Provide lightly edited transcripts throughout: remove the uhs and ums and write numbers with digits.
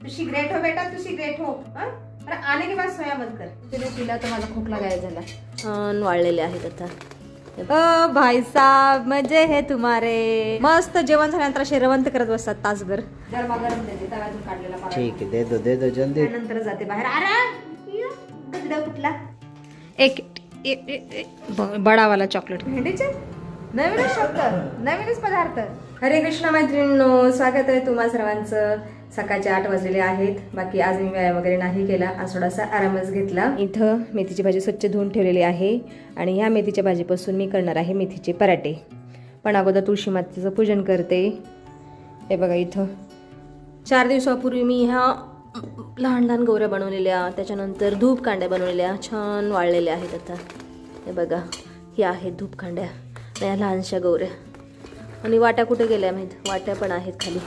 तू cigarette हो बेटा, तू cigarette हो। और आने के बाद सोया मत कर। तिने पिला तर माझा खोकला गायब झाला। छान वाळलेले आहेत आता। ओ भाई साहब मजे है तुम्हारे। मस्त जेवण झाल्यानंतर शेरवंत करत बसतात तासभर। गरमागरम देते तव्यातून काढलेला पराठा। ठीक आहे, दे दो जल्दी। नंतर जाते बाहेर। अरे गजडा कुठला? एक बडा वाला चॉकलेट। भेंडीचे नवीनच शब्द, नवीनच पदार्थ। हरे कृष्ण मैत्रिणींनो, स्वागत आहे तुम्हा सर्वांचं। सकाळचे 8 वाजलेले आहेत। बाकी आज मी व्यायाम वगैरे नाही केला, आज थोडासा आरामच घेतला। इथं मेथीची भाजी स्वच्छ धुवून ठेवलेली आहे आणि ह्या मेथीच्या भाजीपासून मी करणार आहे मेथीचे पराठे। पण अगोदर तुळशी मातेचं पूजन करते। हे बघा, इथं 4 दिवसापूर्वी मी ह्या लहान लहान गौऱ्या बनवलेल्या, त्याच्यानंतर धूप कांड्या बनवलेल्या, छान वाळलेल्या आहेत आता। हे बघा, ह्या आहेत धूप कांड्या, या लहानशा गौऱ्या। आणि वाट्या कुठे गेल्या माहीत, वाट्या पण आहेत खाली,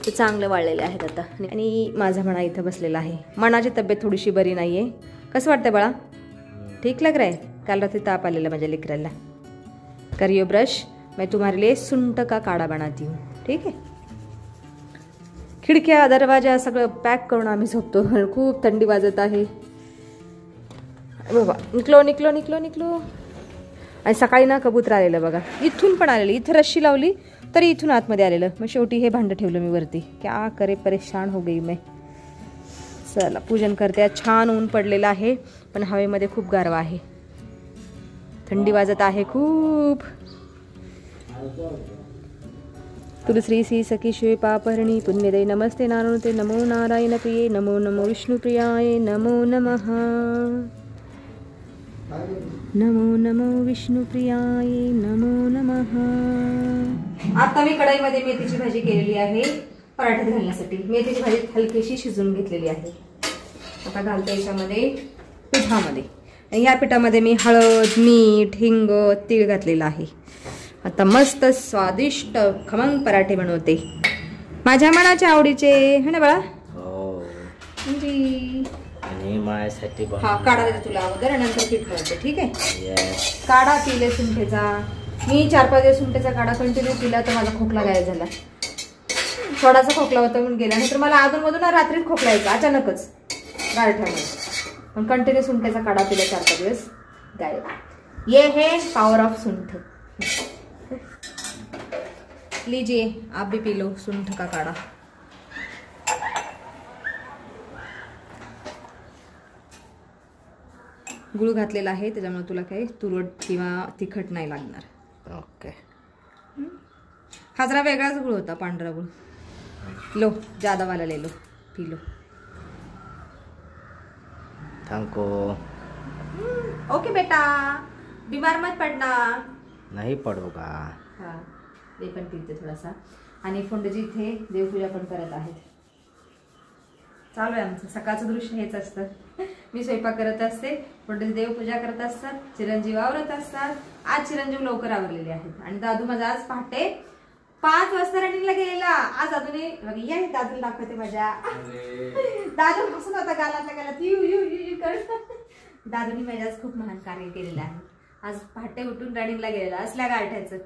ते चांगले वाळलेले आहेत आता। आणि माझा म्हणा इथं बसलेला आहे। मनाची तब्येत थोडीशी बरी नाही आहे। कसं वाटतंय बाळा? ठीक लग रहा है? काल रात्री ताप आलेला माझ्या लेकराला। करियो ब्रश, मैं तुम्हारे लिए सुंठ का काढ़ा बनाती हूँ, ठीक है? खिडक्या दरवाजा सगळं पॅक करून आम्ही झोपतो। खूप थंडी वाजत आहे बाबा। निकलो निकलो निकलो निकलो। आणि सकाळी ना कबूतर आलेलं बघा, इथून पण आलेलं। इथं रश्शी लावली तरी इथून आतमध्ये आलेलं। मग शेवटी हे भांडं ठेवलं मी वरती। क्या करे, परेशान हो गई मैं। चला पूजन करते। छान ऊन पडलेलं आहे, पण हवेमध्ये खूप गारवा आहे, थंडी वाजत आहे खूप। तुलसी सी सखी शिवे पापहरणी पुण्यदे नमस्ते नारायणते नमो नारायण प्रिये नमो नमो विष्णु प्रियाय नमो नमः नमो नमो विष्णु प्रियाय नमो नमः। आता मी कढईमध्ये मेथीची भाजी केलेली आहे पराठ्यात घालण्यासाठी। मेथीची भाजी हलकीशी शिजवून घेतलेली आहे। आता घालते याच्यामध्ये पिठामध्ये। या पिठामध्ये मी हळद, मीठ, हिंग, तीळ घातलेला आहे। आता मस्त स्वादिष्ट खमंग पराठे बनवते, माझ्या मनाच्या आवडीचे, है ना बाळा? हो जी। आणि माझ्यासाठी हा काढा देते तुला अगोदर, नंतर पीठ बनवते, ठीक आहे? यस। काढा पिले सुंठेचा। मी 4-5 दिवस सुंठेचा काढा कंटिन्यू पिला तर माझा खोकला गायब झाला। थोडासा खोकला होता म्हणून गेला, नाहीतर मला अधूनमधून रात्रीत खोकला यायचा अचानकच गारठ्यामुळे। पण कंटिन्यू सुंठेचा काढा पिला 4-5 दिवस, गायब। ये है पावर ऑफ सुंठ। लीजिए आप भी पी लो सुंठ का काढ़ा। गुळ घातलेला आहे, त्याच्यामुळे तुला काही तुरट किंवा तिखट नाही लागणार। ओके। हा जरा वेगळाच गुळ होता, पांढरा गुळ। लो ज्यादा वाला ले low, P low. Thank you. Okay बेटा, बीमार मत पडना। नहीं पडूगा। हा, ते पण पिते थोडासा। आणि फोंडजी इथे देवपूजा पण करत आहेत। चालू आहे आमचं सकाळचं दृश्य हेच असतं। मी स्वयंपाक करत असते, फोंडजी देवपूजा करत असतात, चिरंजीव आवरत असतात। आज चिरंजीव लवकर आवरलेले आहेत आणि दादू माझा आज पहाटे 5 वाजता रनिंगला गेलेला। आज दादूने या दादूला दाखवते माझ्या। दादू हसून होता गालातल्या गालात यू यू यू करत। दादूने माझ्या आज खूप महान कार्य केलेलं आहे। आज पहाटे उठून रनिंगला गेलेला असल्या गारठ्याचं।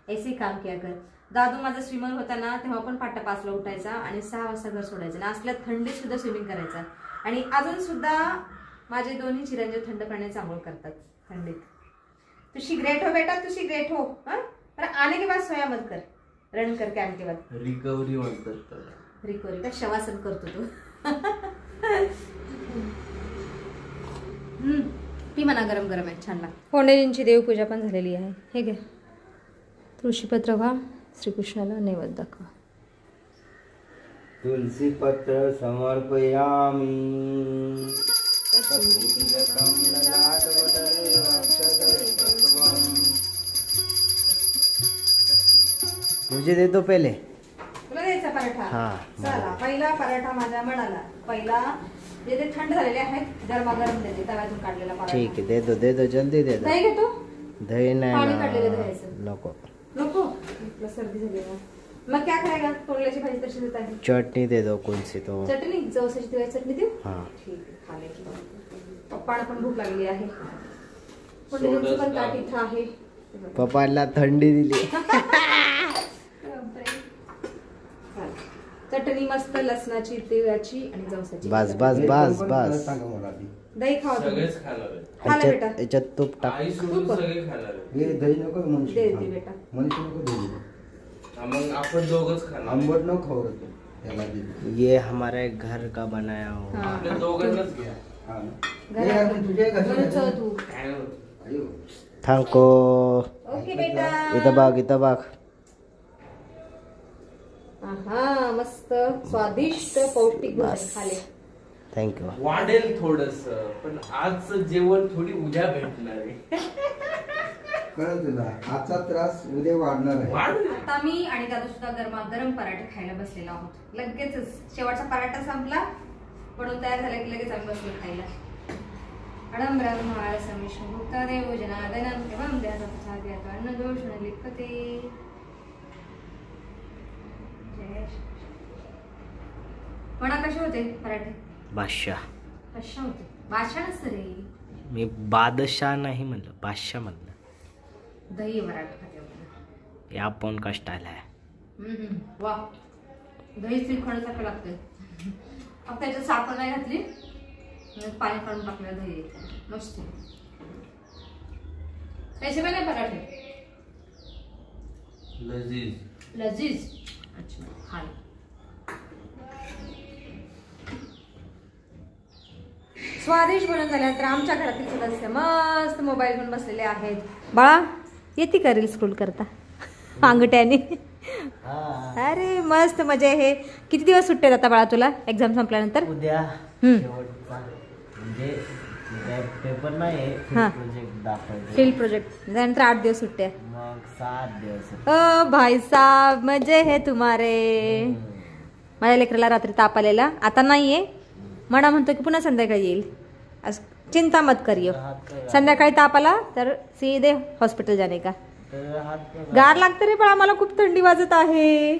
ऐसे काम किया कर। दादू माझा स्विमर होता ना, तेव्हा पण 5:15 उठायचा आणि 6 वाजता घर सोडायचं ना। असल्या थंडीत सुद्धा स्विमिंग करायचा। आणि अजून सुद्धा माझे दोन्ही चिरंजीव थंड पाण्याने आंघोळ करतात थंडीत। तू सिगरेट हो बेटा, तू सिगरेट हो। पर आने के बाद सोया मत कर, रन करके आने के बाद। रिकवरी म्हणतात। रिकवरी का? शवासन करतो तू। पी म्हणा, गरम गरम आहे, छान लागतं। फोंडेजींची देवपूजा पण झालेली आहे। हे घे तुळशीपत्र व्हा, श्रीकृष्णाला नैवेद्य दाखवा। तुलसी पत्र समर्पयामि। मुझे दे दो पहले। तुला द्यायचा पराठा? हाँ। चला, पहिला पराठा माझ्या मनाला। पहिला जे ते थंड झालेले आहेत गरमागरम देते, तव्यातून काढलेला पराठा। ठीक है, दे दो जल्दी दे दो। दही घेतो? दही नाही पाणी काढलेलं दह्याचं नको। नको, तुला सर्दी झाली ना। मग क्या करेगा? तोडल्याची भाजी तशी देत आहे। चटनी दे दो कौन सी तो। चटणी जवसाची दिवाळी चटणी देऊ? हाँ ठीक आहे, खाण्याची। पप्पाला पण भूक लागली आहे। पुढे पण ताट इथं आहे। पप्पाला थंडी दिली। चटणी मस्त लसणाची, तिळाची आणि जवसाची. बस बस बस बस. दही खावा तुम्ही. खाला बेटा. याच्यात तूप टाक. दही नको दे दे बेटा. मग आपण दोघच खाणार. आंबट नको खाऊ रे. त्याला दे. ये हमारे घर का बनाया हुआ. आपण दोघांनाच घ्या. तू. थँको. ओके बेटा. इथं बघ. आहा मस्त स्वादिष्ट पौष्टिक भोजन खाले. थँक्यू. वाढेल थोडस, पण आजचं जेवण थोडी उद्या भेटणार आहे. कळलं तुला? आजचा त्रास उद्या वाढणार आहे. आता मी आणि दादू सुद्धा गरमागरम पराठे खायला बसलेलो आहोत. लगेचच शेवटचा पराठा संपला, बनवून तयार झाला की लगेच आम्ही बसलो खायला. अडम ब्रह्माळ समिष्णुता देव जनार्दनम देवम देहाचा अन्न दोष न लिखते. म्हणा कसे होते पराठे? बादशाह. बादशाह होते. बादशाह नसतं रे. मी बादशाह नाही म्हणलं, बादशाह म्हणलं. दही पराठा खाते होते. या पण का स्टाईल आहे. वा. दही श्रीखंडासारखं लागतंय. अब त्याच्यात साखर नाही घातली, पाणी काढून टाकलं दही. मस्त. कैसे बने पराठे? लजीज. लजीज. अच्छा खाल. स्वादिष्ट भोजन झाल्यानंतर आमच्या घरातील सदस्य मस्त मोबाईल घेऊन बसलेले आहेत. बाळा येते का रील स्क्रोल करता अंगठ्याने? अरे मस्त मजा आहे. किती दिवस सुट्टे आता बाळा तुला एक्झाम संपल्यानंतर? उद्या शेवटचा म्हणजे पेपर नाही, प्रोजेक्ट दाखवायचं. फील्ड प्रोजेक्ट त्यानंतर 8 दिवस सुट्टे. मग 7 दिवस. ओ भाई साहब मजे है तुम्हारे. माझ्या लेकराला रात्री ताप आलेला, आता नाहीये. म्हणा म्हणतो की पुन्हा संध्याकाळी येईल. आज चिंता मत करियो. संध्याकाळी ताप आला तर सीधे हॉस्पिटल जाणे का. गार लागतं रे, पण आम्हाला खूप थंडी वाजत आहे.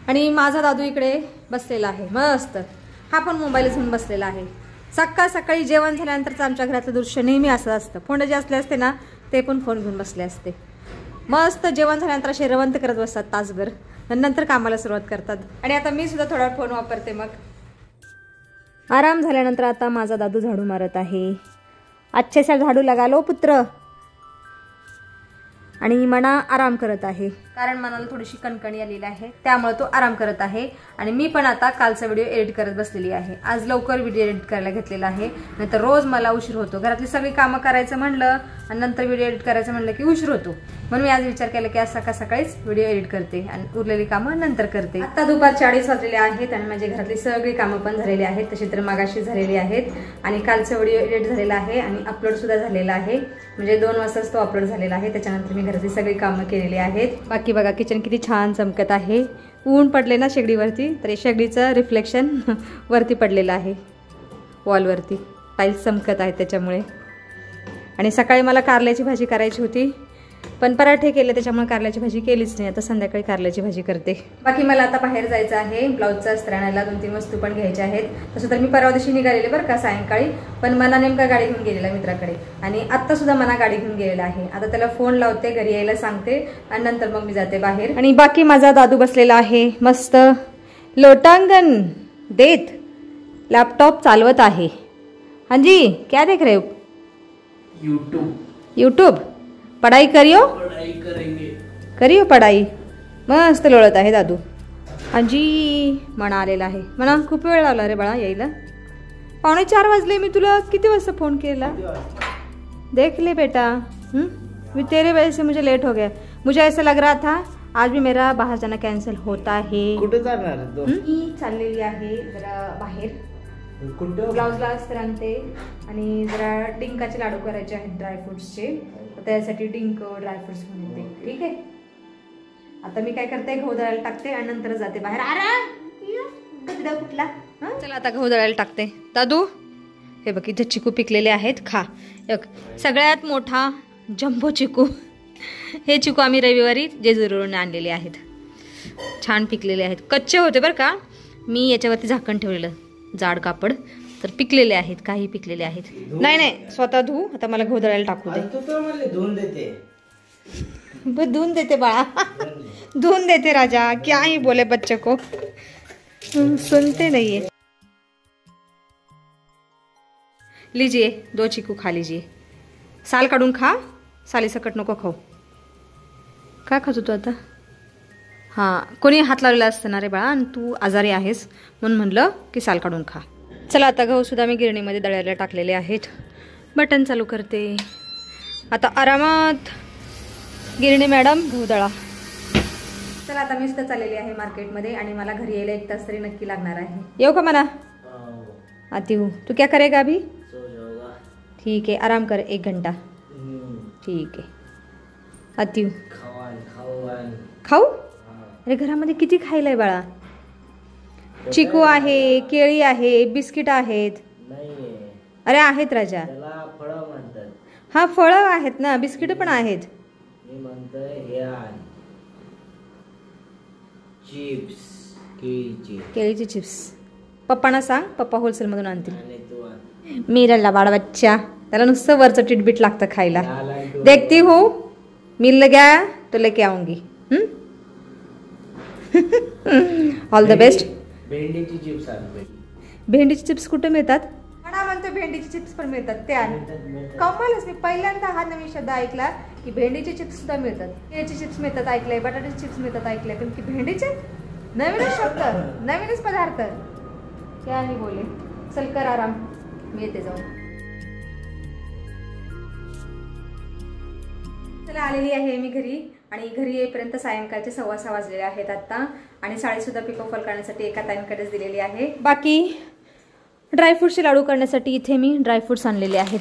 आणि माझा दादू इकडे बसलेला आहे मस्त. हा पण मोबाईलच घेऊन बसलेला आहे. सकाळी जेवण झाल्यानंतरच आमच्या घरातलं दृश्य नेहमी असं असतं. फोन जे असले असते ना ते पण फोन घेऊन बसले असते. मस्त जेवण झाल्यानंतर असे रवंत करत बसतात तासभर, नंतर कामाला सुरुवात करतात. आणि आता मी सुद्धा थोडा फोन वापरते. मग आराम झाल्यानंतर आता माझा दादू झाडू मारत आहे. अच्छे से झाडू लगा लो पुत्र. आणि मना आराम करत आहे, कारण मनाला थोडीशी कणकणी आलेली आहे, त्यामुळे तो आराम करत आहे. आणि मी पण आता कालचा व्हिडिओ एडिट करत बसलेली आहे. आज लवकर व्हिडिओ एडिट करायला घेतलेला आहे, नाहीतर रोज मला उशीर होतो. घरातली सगळी कामं करायचं म्हणलं आणि नंतर व्हिडिओ एडिट करायचं म्हणलं की उशीर होतो. म्हणून मी आज विचार केला की आज सकाळीच व्हिडिओ एडिट करते आणि उरलेली कामं नंतर करते. आता दुपारचे 2:30 वाजलेले आहेत आणि माझी घरातली सगळी कामं पण झालेली आहेत, तशी तर मगाशी झालेली आहेत. आणि कालचा व्हिडिओ एडिट झालेला आहे आणि अपलोड सुद्धा झालेला आहे, म्हणजे 2 वाजताच तो अपलोड झालेला आहे. त्याच्यानंतर मी घरातली सगळी कामं केलेली आहेत. बाकी बघा किचन किती छान चमकत आहे. ऊन पडले ना शेगडीवरती, तर शेगडीचं रिफ्लेक्शन वरती पडलेलं आहे, वॉलवरती टाईल्स चमकत आहेत त्याच्यामुळे. आणि सकाळी मला कारल्याची भाजी करायची होती, पण पराठे केले त्याच्यामुळे कारल्याची भाजी केलीच नाही. आता संध्याकाळी कारल्याची भाजी करते. बाकी मला आता बाहेर जायचं आहे, ब्लाऊजचा अस्त्र आणायला 2-3 वस्तू पण घ्यायच्या आहेत. तसं तर मी परवा दिवशी निघालेले बरं का सायंकाळी, पण मना नेमका गाडी घेऊन गेलेला मित्राकडे आणि आत्ता सुद्धा मना गाडी घेऊन गेलेला आहे. आता त्याला फोन लावते, घरी यायला सांगते आणि नंतर मग मी जाते बाहेर. आणि बाकी माझा दादू बसलेला आहे मस्त लोटांगण देत लॅपटॉप चालवत आहे. हाँ जी क्या देख रहे हो? यूट्यूब. पढ़ाई करियो. पढ़ाई करेंगे. करियो पढ़ाई. मस्त लोळत आहे दादू. आजी म्हणा आलेला आहे. म्हणा खूप वेळ लावला रे बाळा यायला. 3:45 वाजले. मी तुला किती वाजता फोन केला? देख ले बेटा, मैं तेरे वजह से मुझे लेट हो गया. मुझे ऐसा लग रहा था आज भी मेरा बाहर जाना कैंसिल होता है. कुठे जाणार? मी चाललेली आहे जरा बाहेर, ब्लाउजला अस्तर आणते आणि जरा डिंकाचे लाडू करायचे आहेत ड्रायफ्रुट्सचे, त्यासाठी डिंक ड्रायफ्रुट्स घेऊन येते. ठीक आहे. आता मी काय करते, गहू दळायला टाकते आणि नंतर जाते बाहेर. अरे कुठला. चला आता गहू दळायला टाकते. दादू हे बघ इथे चिकू पिकलेले आहेत, खा. सगळ्यात मोठा जम्बो चिकू. हे चिकू आम्ही रविवारी जेजुरीवरून आणलेले आहेत. छान पिकलेले आहेत. कच्चे होते बरं का, मी याच्यावरती झाकण ठेवलेलं जाड कापड, तर पिकलेले आहेत. काही पिकलेले आहेत. नाही स्वतः धू. आता मला गहू दळायला टाकू दे. तू तर मला धुवून देते. धुन देते बाळा, धुन देते राजा, क्या ही बोले बच्चे को, सुनते नहीं है। लीजिए 2 चीकू खा लीजिए, साल काढून खा, साली सकट नको खाऊ। काय खातो तू आता? हां, कोणी हात लावलेला असतं ना रे बाळा, आणि तू आजारी आहेस म्हणून म्हणलं की साल काढून खा। चला आता गहू सुद्धा मी गिरणीमध्ये दळायला टाकलेले आहेत, बटन चालू करते। आता आरामात गिरणी मॅडम गहू दळा। चला आता मी सुद्धा चाललेली आहे मार्केटमध्ये आणि मला घरी यायला 1 तास तरी नक्की लागणार आहे। येऊ का म्हणा? आती हूँ, तू क्या करेगा अभी? ठीक है, आराम कर 1 घंटा। ठीक है, आती हूँ। खाऊ? अरे घरामध्ये किती खायला आहे बाळा? चिकू आहे, केळी आहे, बिस्किट आहेत। अरे आहेत राजा, हा फळं आहेत ना, बिस्किट पण आहेत। केळीचे चिप्स पप्पांना सांग, पप्पा होलसेल मधून आणतील। मीरला बाळा बच्चा, त्याला नुसतं वरचं टिटबिट लागतं खायला। देखती हूँ, मिल गया तो लेके आऊंगी। All the best. भेंडीची चिप्स भेंडीचे चिप्स कुठे मिळतात? म्हणा म्हणतो भेंडीचे चिप्स पण मिळतात, ते आण। कमालच, मी पहिल्यांदा हा नवीन शब्द ऐकला की भेंडीचे चिप्स सुद्धा मिळतात। केळीचे चिप्स मिळतात ऐकलंय, बटाट्याचे चिप्स मिळतात ऐकलंय, पण की भेंडीचे? नवीनच शब्द, नवीनच पदार्थ, क्या नाही बोले। चल कर आराम, मी येते जाऊन। चला आलेली आहे मी घरी, आणि घरी येईपर्यंत सायंकाळचे 6:15 वाजलेले आहेत आता, आणि साडी सुद्धा पिको फॉल करण्यासाठी एका ताईंकडेच दिलेली आहे। बाकी ड्रायफ्रूटचे लाडू करण्यासाठी इथे मी ड्रायफ्रूट्स आणलेले आहेत।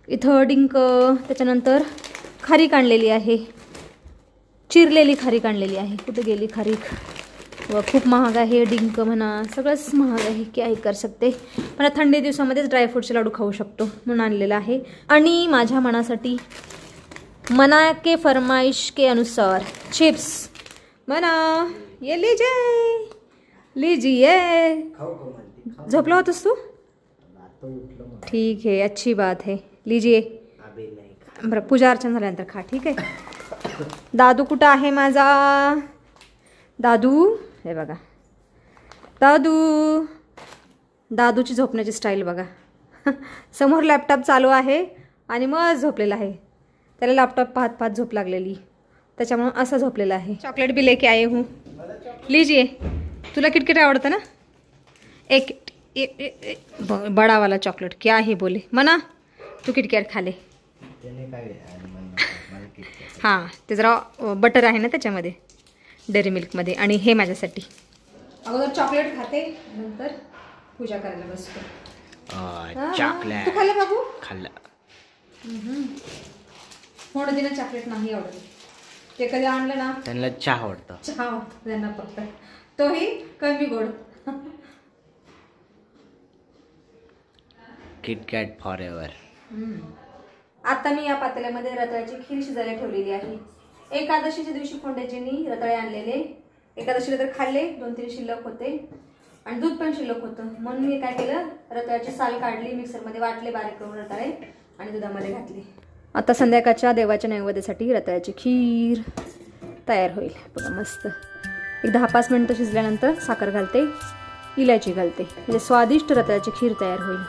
इथं डिंक, त्याच्यानंतर खारीक आणलेली आहे, चिरलेली खारीक आणलेली आहे। कुठे गेली खारीक? व खूप महाग आहे, डिंक म्हणा सगळंच महाग आहे, क्या कर सकते। पण थंडी दिवसामध्येच ड्रायफ्रूटचे लाडू खाऊ शकतो म्हणून आणलेलं आहे। आणि माझ्या मनासाठी, मना के फरमाइश के अनुसार चिप्स मना, ये लीजिए लीजिए। झोपला होतास तू? ठीक है, अच्छी बात है, लीजिए। बरं, पूजा अर्चना झाल्यानंतर खा, ठीक आहे। दादू कुठं आहे माझा? दादू, हे बघा दादू, दादूची झोपण्याची स्टाईल बघा। समोर लॅपटॉप चालू आहे आणि मग झोपलेला आहे, त्याला लॅपटॉप पाहत पाहत झोप लागलेली, त्याच्यामुळे असा झोपलेला आहे। चॉकलेट भी लेके आए हूँ, लीजिए। तुला किटकिट आवडतं ना? एक बड़ा वाला चॉकलेट, क्या ही बोले मना, तू किटकॅट खाले। हां, ते जरा बटर आहे ना त्याच्यामध्ये, डेअरी मिल्कमध्ये, आणि हे माझ्यासाठी। अगोदर चॉकलेट खाते, नंतर पूजा करायला बसतो। चॉकलेट तू खाल्लं बाबू? खाल्लं। मोठं चॉकलेट नाही आवडत, ते कधी आणलं ना त्यांना चहा आवडतं, चहा आवडतं त्यांना फक्त, तोही कमी गोड। KitKat for ever. आता मी या पातेल्यामध्ये रताळ्याची खीर शिजायला ठेवलेली आहे। एकादशीच्या दिवशी फोंड्याजींनी रताळे आणलेले, एकादशीला तर खाल्ले, 2-3 शिल्लक होते, आणि दूध पण शिल्लक होतं, म्हणून मी काय केलं, रताळ्याची साल काढली, मिक्सरमध्ये वाटले बारीक करून रताळे, आणि दुधामध्ये घातले। आता संध्याकाळच्या देवाच्या नैवेद्यासाठी रताळ्याची खीर तयार होईल बघा मस्त। एक 10-5 मिनिटं शिजल्यानंतर साखर घालते, इलायची घालते, म्हणजे स्वादिष्ट रताळ्याची खीर तयार होईल।